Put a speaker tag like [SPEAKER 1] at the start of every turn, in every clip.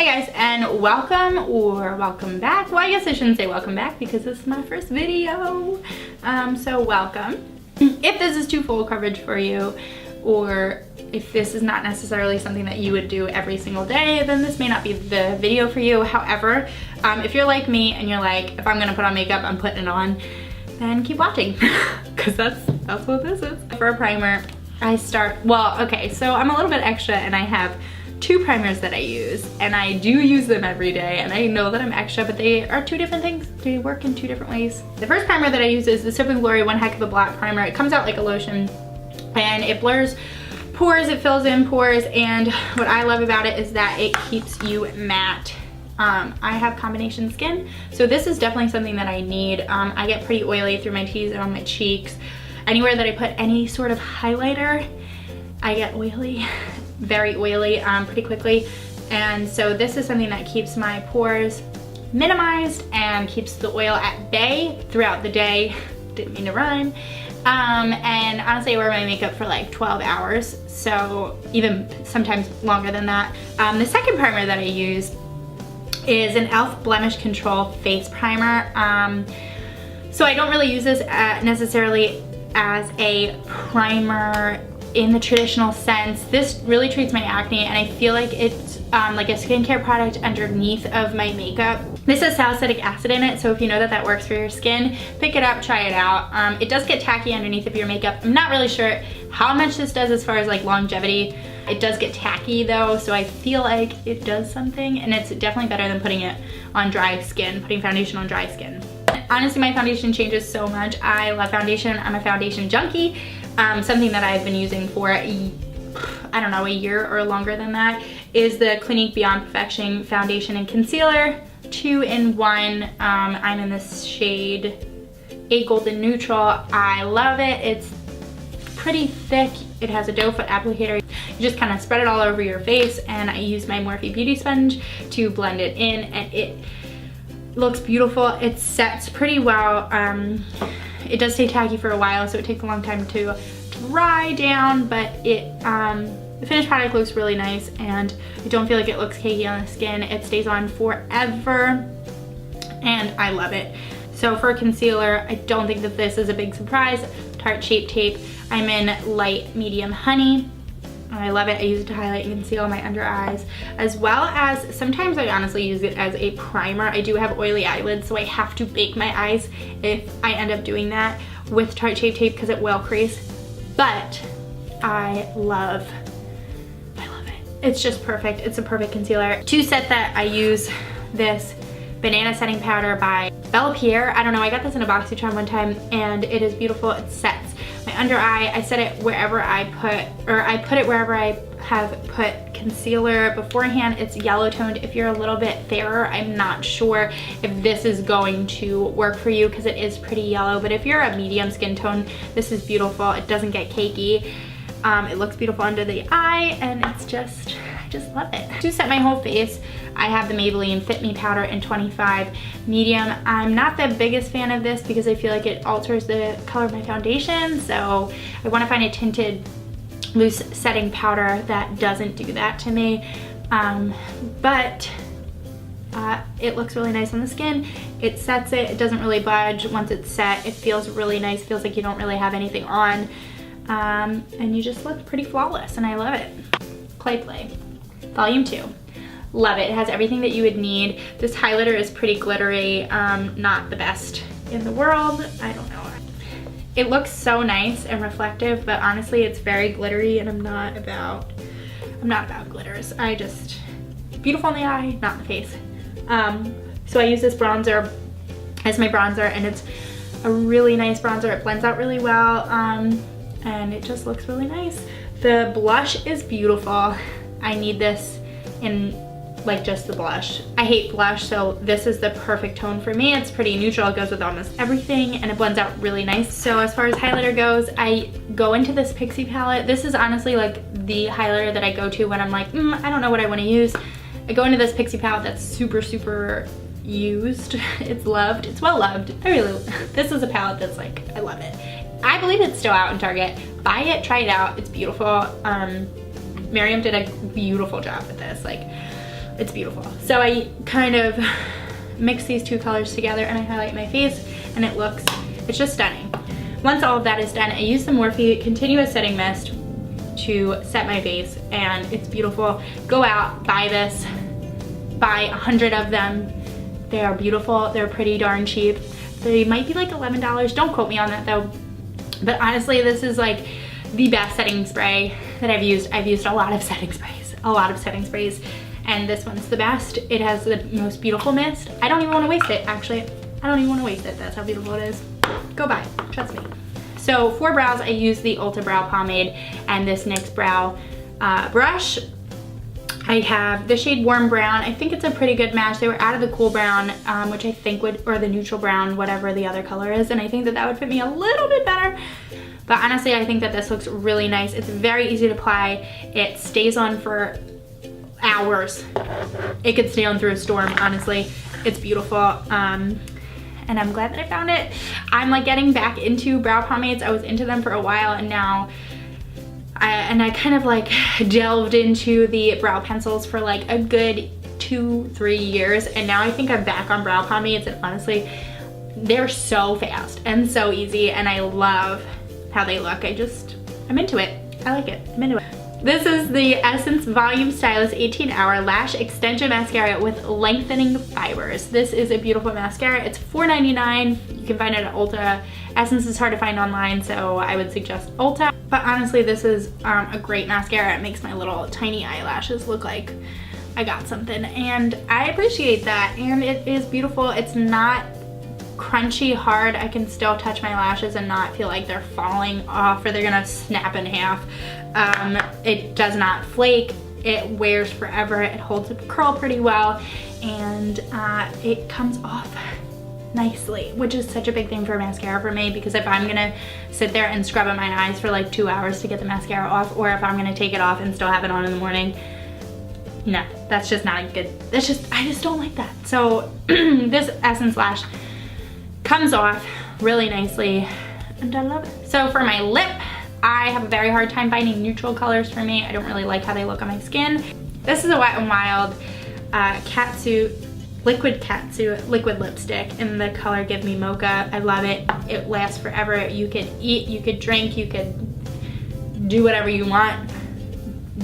[SPEAKER 1] Hey guys, and welcome or welcome back. Well, I guess I shouldn't say welcome back because this is my first video. So welcome. If this is too full coverage for you, or if this is not necessarily something that you would do every single day, then this may not be the video for you. However, if you're like me and you're like, if I'm gonna put on makeup, I'm putting it on, then keep watching because that's what this is. For a primer, so I'm a little bit extra and I have two primers that I use, and I do use them every day, and I know that I'm extra, but they are two different things. They work in two different ways. The first primer that I use is the Sip and Glory One Heck of a Black Primer. It comes out like a lotion and it blurs pores, it fills in pores, and what I love about it is that it keeps you matte. I have combination skin, so this is definitely something that I need. I get pretty oily through my T's and on my cheeks. Anywhere that I put any sort of highlighter, I get oily, very oily pretty quickly. And so this is something that keeps my pores minimized and keeps the oil at bay throughout the day. Didn't mean to rhyme. And honestly, I wear my makeup for like 12 hours, so even sometimes longer than that. The second primer that I use is an e.l.f. Blemish Control Face Primer. So I don't really use this necessarily as a primer in the traditional sense. This really treats my acne, and I feel like it's like a skincare product underneath of my makeup. This has salicylic acid in it, so if you know that that works for your skin, pick it up, try it out. It does get tacky underneath of your makeup. I'm not really sure how much this does as far as like longevity. It does get tacky though, so I feel like it does something, and it's definitely better than putting it on dry skin, putting foundation on dry skin. Honestly, my foundation changes so much. I love foundation. I'm a foundation junkie. Something that I've been using for, I don't know, a year or longer than that, is the Clinique Beyond Perfection Foundation and Concealer 2-in-1. I'm in this shade A Golden Neutral. I love it. It's pretty thick. It has a doe foot applicator. You just kind of spread it all over your face, and I use my Morphe Beauty Sponge to blend it in, and it looks beautiful. It sets pretty well. It does stay tacky for a while, so it takes a long time to dry down, but the finished product looks really nice, and I don't feel like it looks cakey on the skin. It stays on forever, and I love it. So for concealer, I don't think that this is a big surprise. Tarte Shape Tape. I'm in light medium honey. I love it. I use it to highlight and conceal my under eyes, as well as sometimes I honestly use it as a primer. I do have oily eyelids, so I have to bake my eyes if I end up doing that with Tarte Shape Tape because it will crease. But I love it. It's just perfect. It's a perfect concealer. To set that, I use this Banana Setting Powder by Bella Pierre. I don't know, I got this in a BoxyCharm one time, and it is beautiful. It sets my under eye. I set it wherever I put it wherever I have put concealer beforehand. It's yellow toned. If you're a little bit fairer, I'm not sure if this is going to work for you because it is pretty yellow, but if you're a medium skin tone, this is beautiful. It doesn't get cakey. It looks beautiful under the eye, and it's just, I just love it. To set my whole face, I have the Maybelline Fit Me Powder in 25 medium. I'm not the biggest fan of this because I feel like it alters the color of my foundation, so I want to find a tinted loose setting powder that doesn't do that to me. But it looks really nice on the skin. It sets it. It doesn't really budge once it's set. It feels really nice. It feels like you don't really have anything on. And you just look pretty flawless, and I love it. Play Volume 2. Love it. It has everything that you would need. This highlighter is pretty glittery, not the best in the world. I don't know. It looks so nice and reflective, but honestly it's very glittery, and I'm not about glitters. Beautiful in the eye, not in the face. So I use this bronzer as my bronzer, and it's a really nice bronzer. It blends out really well, and it just looks really nice. The blush is beautiful. I need this in like just the blush. I hate blush, so this is the perfect tone for me. It's pretty neutral. It goes with almost everything, and it blends out really nice. So as far as highlighter goes, I go into this Pixie palette. This is honestly like the highlighter that I go to when I'm like, I don't know what I want to use. I go into this Pixie palette that's super used. It's loved. It's well loved. This is a palette that's like, I love it. I believe it's still out in Target. Buy it, try it out. It's beautiful. Miriam did a beautiful job with this. Like, It's beautiful. So I kind of mix these two colors together and I highlight my face, and it's just stunning. Once all of that is done, I use the Morphe Continuous Setting Mist to set my face, and it's beautiful. Go out, buy this, buy 100 of them. They are beautiful, they're pretty darn cheap. They might be like $11, don't quote me on that though. But honestly, this is like the best setting spray that I've used. I've used a lot of setting sprays, and this one's the best. It has the most beautiful mist. I don't even want to waste it, actually. I don't even want to waste it. That's how beautiful it is. Go buy it, trust me. So for brows, I use the Ulta Brow Pomade and this NYX Brow brush. I have the shade Warm Brown. I think it's a pretty good match. They were out of the Cool Brown, which I think would, or the Neutral Brown, whatever the other color is, and I think that that would fit me a little bit better. But honestly, I think that this looks really nice. It's very easy to apply. It stays on for hours. It could stay on through a storm, honestly. It's beautiful. And I'm glad that I found it. I'm like getting back into brow pomades. I was into them for a while, and now I kind of like delved into the brow pencils for like a good 2-3 years, and now I think I'm back on brow pomades, and honestly, they're so fast and so easy, and I love how they look. I'm into it. I like it. I'm into it. This is the Essence Volume Stylist 18-Hour Lash Extension Mascara with Lengthening Fibers. This is a beautiful mascara. It's $4.99. You can find it at Ulta. Essence is hard to find online, so I would suggest Ulta. But honestly, this is a great mascara. It makes my little tiny eyelashes look like I got something, and I appreciate that. And it is beautiful. It's not crunchy hard. I can still touch my lashes and not feel like they're falling off or they're gonna snap in half. It does not flake. It wears forever. It holds a curl pretty well, and it comes off nicely, which is such a big thing for mascara for me, because if I'm gonna sit there and scrub at my eyes for like 2 hours to get the mascara off, or if I'm gonna take it off and still have it on in the morning, no, that's just not a good, I just don't like that. So this Essence Lash comes off really nicely, and I love it. So for my lip, I have a very hard time finding neutral colors for me. I don't really like how they look on my skin. This is a Wet n Wild liquid lipstick in the color Give Me Mocha. I love it. It lasts forever. You could eat, you could drink, you could do whatever you want.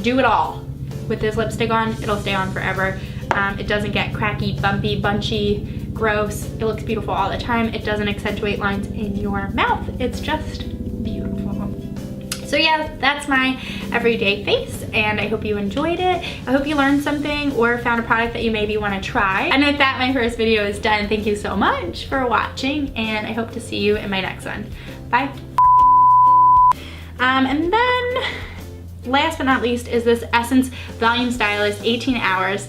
[SPEAKER 1] Do it all. With this lipstick on, it'll stay on forever. It doesn't get cracky, bumpy, bunchy, gross. It looks beautiful all the time. It doesn't accentuate lines in your mouth. It's just beautiful. So yeah, that's my everyday face, and I hope you enjoyed it. I hope you learned something or found a product that you maybe want to try. And with that, my first video is done. Thank you so much for watching, and I hope to see you in my next one. Bye. And then last but not least is this Essence Volume Stylist 18 Hours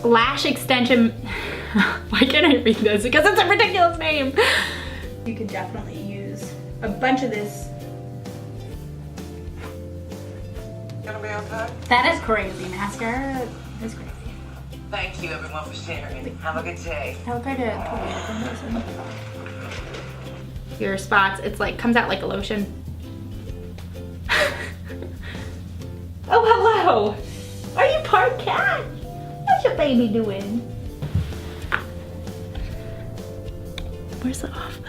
[SPEAKER 1] Lash Extension. Why can't I read this? Because it's a ridiculous name. You could definitely use a bunch of this.
[SPEAKER 2] Gonna be okay?
[SPEAKER 1] That is crazy. Mascara is crazy.
[SPEAKER 2] Thank you everyone for sharing. Have a good day.
[SPEAKER 1] I look like a totally different person. Your spots, it's like, comes out like a lotion. Oh, hello. Are you part cat? What's your baby doing? Where's the off button?